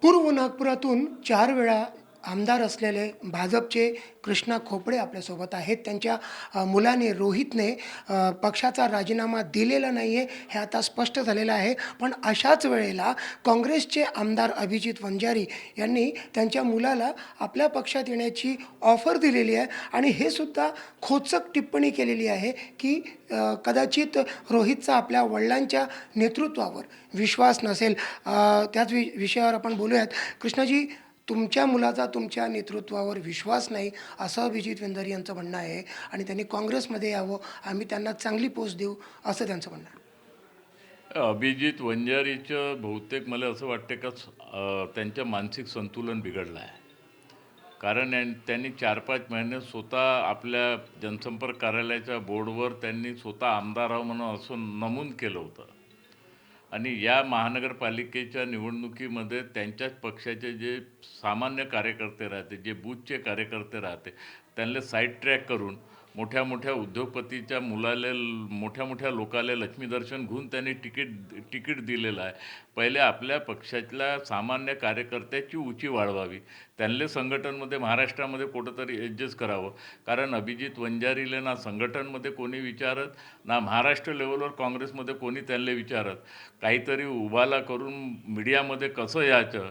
पूर्व नागपुरातून 4 वेळा आमदार असलेले भाजपचे कृष्णा खोपडे आपल्यासोबत आहेत. त्यांच्या मुलाने रोहितने पक्षाचा राजीनामा दिलेला नाही आहे, हे आता स्पष्ट झालेलं आहे. पण अशाच वेळेला काँग्रेसचे आमदार अभिजित वंजारी यांनी त्यांच्या मुलाला आपल्या पक्षात येण्याची ऑफर दिलेली आहे आणि हे सुद्धा खोचक टिप्पणी केलेली आहे की कदाचित रोहितचा आपल्या वडिलांच्या नेतृत्वावर विश्वास नसेल. त्याच विषयावर आपण बोलूयात. कृष्णाजी, तुमच्या मुलाचा तुमच्या नेतृत्वावर विश्वास नाही असं अभिजित वंजारी यांचं म्हणणं आहे आणि त्यांनी काँग्रेसमध्ये यावं, आम्ही त्यांना चांगली पोस्ट देऊ असं त्यांचं म्हणणं आहे. अभिजित वंजारीचं बहुतेक मला असं वाटते का त्यांचं मानसिक संतुलन बिघडलं आहे. कारण त्यांनी 4-5 महिने स्वतः आपल्या जनसंपर्क कार्यालयाच्या बोर्डवर त्यांनी स्वतः आमदार आहो म्हणून असं नमूद केलं होतं. आणि या महानगरपालिकेच्या निवडणुकीमध्ये त्यांच्याच पक्षाचे जे सामान्य कार्यकर्ते राहते, जे बूथचे कार्यकर्ते राहते, त्यांना साईड ट्रॅक करून मोठ्या मोठ्या उद्योगपतीच्या मुलाले मोठ्या मोठ्या लोकाला लक्ष्मीदर्शन घेऊन त्यांनी तिकीट दिलेलं आहे. पहिले आपल्या पक्षातल्या सामान्य कार्यकर्त्याची उंची वाढवावी, त्यांना संघटनमध्ये महाराष्ट्रामध्ये कुठंतरी ॲडजस्ट करावं. कारण अभिजित वंजारीले ना संघटनमध्ये कोणी विचारत, ना महाराष्ट्र लेवलवर काँग्रेसमध्ये कोणी त्यांना विचारत. काहीतरी उभाला करून मीडियामध्ये कसं यायचं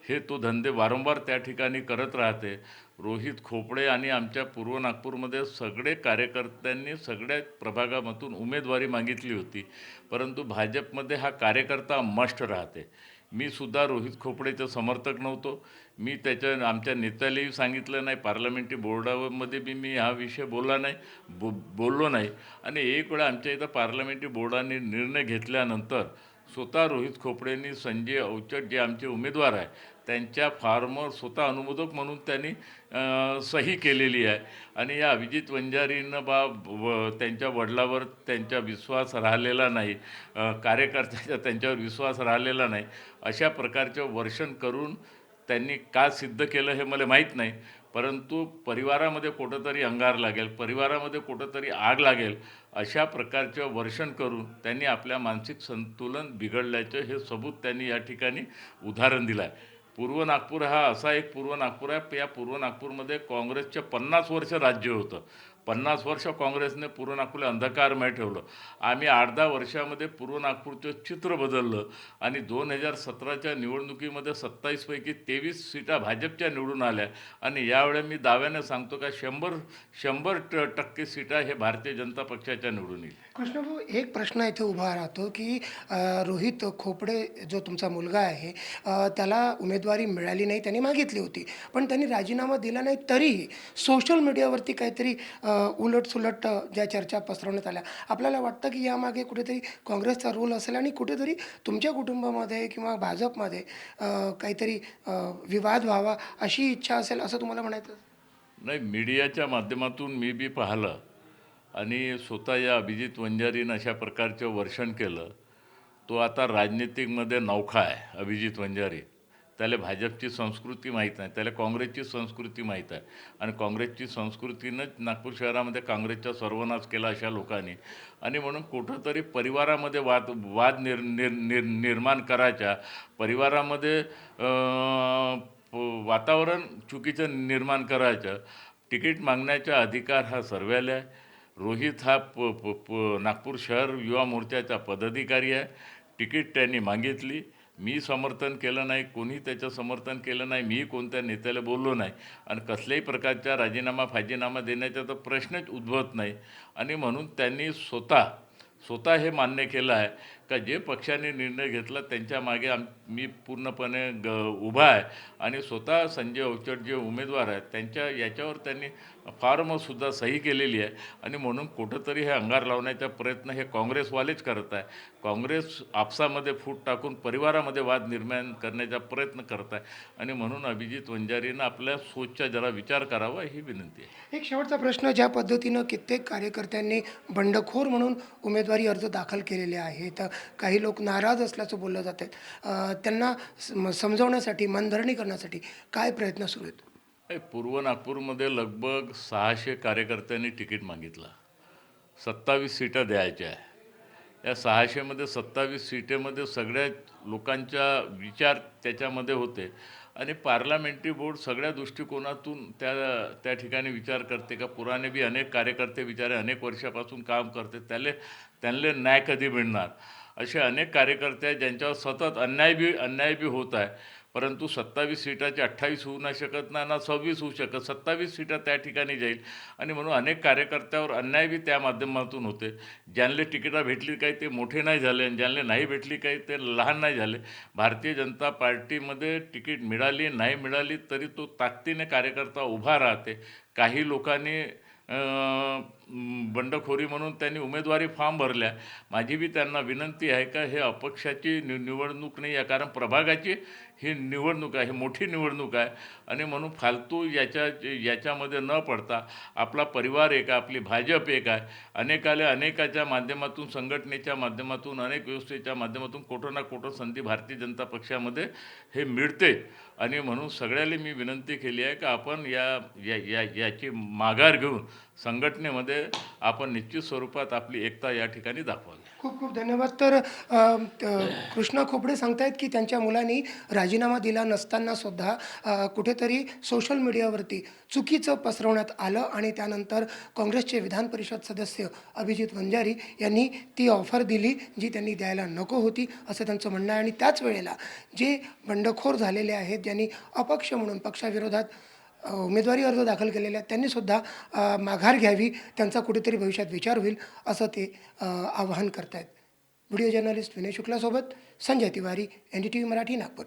हे तो धंदे वारंवार त्या ठिकाणी करत राहते. रोहित खोपडे आणि आमच्या पूर्व नागपूरमध्ये सगळे कार्यकर्त्यांनी सगळ्या प्रभागामधून उमेदवारी मागितली होती, परंतु भाजपमध्ये हा कार्यकर्ता मस्ट राहते. मी सुद्धा रोहित खोपडेचं समर्थक नव्हतो. मी आमच्या नेत्यालाही सांगितलं नाही, पार्लमेंटरी बोर्डामध्ये बी मी हा विषय बोललो नाही. आणि एक वेळा आमच्या इथं पार्लमेंटरी बोर्डाने निर्णय घेतल्यानंतर स्वतः रोहित खोपडेंनी संजय अवचट जे आमचे उमेदवार आहे त्यांच्या फॉर्मवर स्वतः अनुमोदक म्हणून त्यांनी सही केलेली आहे. आणि या अभिजित वंजारीनं त्यांच्या वडिलावर त्यांचा विश्वास राहिलेला नाही, कार्यकर्त्याचा त्यांच्यावर विश्वास राहिलेला नाही, अशा प्रकारचं वर्षण करून त्यांनी का सिद्ध केलं हे मला माहीत नाही. परंतु परिवारामध्ये कुठंतरी अंगार लागेल, परिवारामध्ये कुठंतरी आग लागेल, अशा प्रकारचं वर्षण करून त्यांनी आपल्या मानसिक संतुलन बिघडल्याचं हे सबूत त्यांनी या ठिकाणी उदाहरण दिलं आहे. पूर्व नागपूर हा असा एक पूर्व नागपूर आहे. या पूर्व नागपूरमध्ये काँग्रेसचं 50 वर्ष राज्य होतं. 50 वर्ष काँग्रेसने पूर्व नागपूरला अंधकारमय ठेवलं. आम्ही 8-10 वर्षामध्ये पूर्व नागपूरचं चित्र बदललं आणि 2017च्या निवडणुकीमध्ये 27 पैकी 23 सीटा भाजपच्या निवडून आल्या. आणि यावेळी मी दाव्याने सांगतो का 100% सीटा हे भारतीय जनता पक्षाच्या निवडून येईल. कृष्णभाऊ, एक प्रश्न इथे उभा राहतो की रोहित खोपडे जो तुमचा मुलगा आहे, त्याला उमेदवारी मिळाली नाही, त्यांनी मागितली होती, पण त्यांनी राजीनामा दिला नाही. तरीही सोशल मीडियावरती काहीतरी उलटसुलट ज्या चर्चा पसरवण्यात आल्या, आपल्याला वाटतं की यामागे कुठेतरी काँग्रेसचा रोल असेल आणि कुठेतरी तुमच्या कुटुंबामध्ये किंवा भाजपमध्ये काहीतरी विवाद व्हावा अशी इच्छा असेल असं तुम्हाला म्हणायचं? नाही, मीडियाच्या माध्यमातून मी बी पाहिलं आणि स्वतः या अभिजित वंजारीनं अशा प्रकारचं वर्षण केलं. तो आता राजनीतिकमध्ये नौखा आहे अभिजित वंजारी. त्याला भाजपची संस्कृती माहीत नाही, त्याला काँग्रेसची संस्कृती माहीत आहे. आणि काँग्रेसची संस्कृतीनंच नागपूर शहरामध्ये काँग्रेसचा सर्वनाश केला अशा लोकांनी. आणि म्हणून कुठंतरी परिवारामध्ये वाद वाद निर निर निर निर्माण करायच्या, परिवारामध्ये वातावरण चुकीचं निर्माण करायचं, तिकीट मागण्याचा अधिकार हा सर्वाला आहे. रोहित हा नागपूर शहर युवा मोर्चाचा पदाधिकारी आहे. तिकीट त्यांनी मागितली, मी समर्थन केलं नाही, कोणी त्याचं समर्थन केलं नाही, मी कोणत्या नेत्याला बोललो नाही आणि कसल्याही प्रकारचा फाजीनामा देण्याचा तर प्रश्नच उद्भवत नाही. आणि म्हणून त्यांनी स्वतः हे मान्य केलं आहे का जे पक्षाने निर्णय घेतला त्यांच्या मागे मी पूर्णपणे उभा आहे. आणि स्वतः संजय अवचट जे उमेदवार आहेत त्यांच्या याच्यावर त्यांनी फॉर्मसुद्धा सही केलेली आहे. आणि म्हणून कुठंतरी हे अंगार लावण्याचा प्रयत्न हे काँग्रेसवालेच करत आहे. काँग्रेस आपसामध्ये फूट टाकून परिवारामध्ये वाद निर्माण करण्याचा प्रयत्न करत आहे. आणि म्हणून अभिजित वंजारीनं आपल्या सोचचा जरा विचार करावा ही विनंती आहे. एक शेवटचा प्रश्न, ज्या पद्धतीनं कित्येक कार्यकर्त्यांनी बंडखोर म्हणून उमेदवारी अर्ज दाखल केलेले आहेत, काही लोक नाराज असल्याचं बोललं जात आहेत, त्यांना समजवण्यासाठी, मनधरणी करण्यासाठी काय प्रयत्न सुरू आहेत? पूर्व नागपूरमध्ये लगभग 600 कार्यकर्त्यांनी तिकीट मागितलं. 27 सीटा द्यायच्या आहे. या 600मध्ये 27 सीटेमध्ये सगळ्या लोकांच्या विचार त्याच्यामध्ये होते आणि पार्लमेंटरी बोर्ड सगळ्या दृष्टिकोनातून त्या त्या ठिकाणी विचार करते का पुराणे बी अनेक कार्यकर्ते बिचारे अनेक वर्षापासून काम करते त्यांना न्याय कधी मिळणार असे अनेक कार्यकर्ते आहेत ज्यांच्यावर सतत अन्याय बी होत आहे. परंतु 27 सीटाचे 28 होऊ नाही शकत ना 26 होऊ शकत, 27 सीटा त्या ठिकाणी जाईल आणि म्हणून अनेक कार्यकर्त्यावर अन्याय बी त्या माध्यमातून होते. ज्यांना तिकीटा भेटली काही ते मोठे नाही झाले आणि ज्यांना नाही भेटली काही ते लहान नाही झाले. भारतीय जनता पार्टीमध्ये तिकीट मिळाली नाही मिळाली तरी तो ताकदीने कार्यकर्ता उभा राहते. काही लोकांनी बंडखोरी म्हणून त्यांनी उमेदवारी फॉर्म भरल्या. माझी बी त्यांना विनंती आहे का हे अपक्षाची निवडणूक नाही आहे, कारण प्रभागाची ही निवडणूक आहे, ही मोठी निवडणूक आहे आणि म्हणून फालतू याच्यामध्ये न पडता आपला परिवार एक आहे, आपली भाजप एक आहे. अनेकाच्या माध्यमातून संघटनेच्या माध्यमातून अनेक व्यवस्थेच्या माध्यमातून कुठं ना कुठं संधी भारतीय जनता पक्षामध्ये हे मिळते आणि म्हणून सगळ्याला मी विनंती केली आहे की आपण याची माघार घेऊन संघटनेमध्ये आपण निश्चित स्वरूपात आपली एकता या ठिकाणी दाखवावी. खूप खूप धन्यवाद. तर कृष्णा खोपडे सांगतायत की त्यांच्या मुलांनी राजीनामा दिला नसताना सुद्धा कुठेतरी सोशल मीडियावरती चुकीचं पसरवण्यात आलं आणि त्यानंतर काँग्रेसचे विधान परिषद सदस्य अभिजित वंजारी यांनी ती ऑफर दिली जी त्यांनी द्यायला नको होती असं त्यांचं म्हणणं आहे. आणि त्याच वेळेला जे बंडखोर झालेले आहेत ज्यांनी अपक्ष म्हणून पक्षाविरोधात उमेदवारी अर्ज दाखल केलेले आहेत त्यांनीसुद्धा माघार घ्यावी, त्यांचा कुठेतरी भविष्यात विचार होईल असं ते आवाहन करतायत. व्हिडिओ जर्नलिस्ट विनय शुक्लासोबत संजय तिवारी, NDTV मराठी, नागपूर.